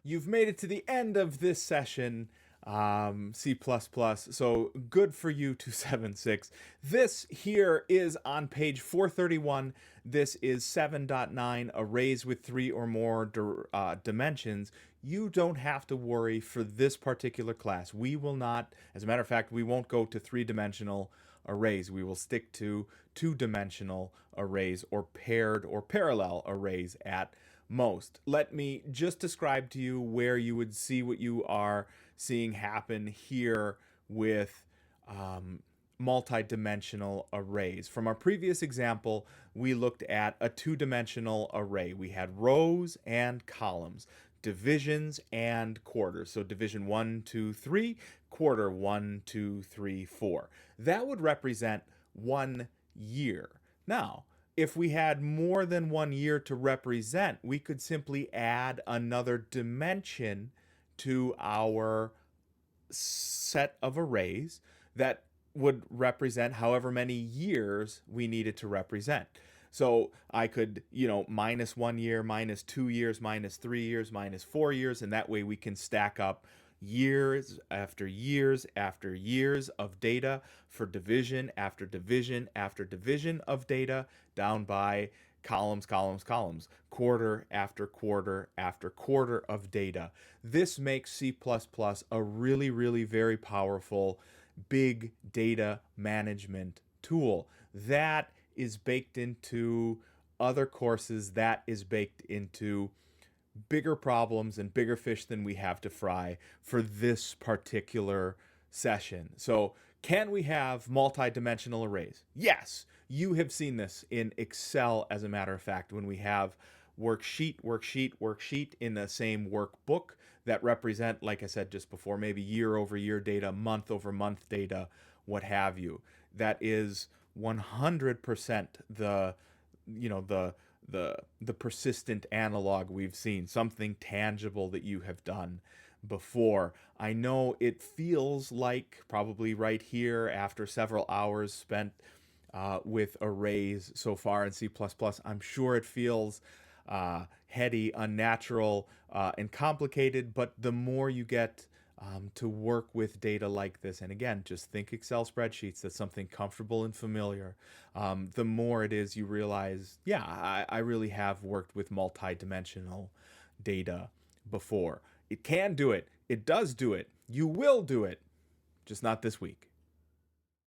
You've made it to the end of this session, C++, so good for you, 276. This here is on page 431. This is 7.9, arrays with 3 or more dimensions. You don't have to worry for this particular class. We will not, as a matter of fact, we won't go to 3-dimensional arrays. We will stick to 2-dimensional arrays or paired or parallel arrays at most. Let me just describe to you where you would see what you are seeing happen here with multi-dimensional arrays. From our previous example, we looked at a 2-dimensional array. We had rows and columns, divisions and quarters. So division 1, 2, 3, quarter 1, 2, 3, 4. That would represent 1 year. Now, if we had more than 1 year to represent, we could simply add another dimension to our set of arrays that would represent however many years we needed to represent. So I could, minus 1 year, minus 2 years, minus 3 years, minus 4 years, and that way we can stack up years after years after years of data for division after division after division of data down by columns, quarter after quarter after quarter of data. This makes C++ a really, really very powerful big data management tool that is baked into other courses, that is baked into bigger problems and bigger fish than we have to fry for this particular session. So can we have multi-dimensional arrays? Yes, you have seen this in Excel, as a matter of fact, when we have worksheet in the same workbook that represent, like I said just before, maybe year over year data, month over month data, what have you. That is 100% the persistent analog we've seen, something tangible that you have done before. I know it feels like probably right here after several hours spent with arrays so far in C++, I'm sure it feels heady, unnatural, and complicated, but the more you get to work with data like this, and again, just think Excel spreadsheets, that's something comfortable and familiar, the more it is you realize, yeah, I really have worked with multi-dimensional data before. It can do it. It does do it. You will do it, just not this week.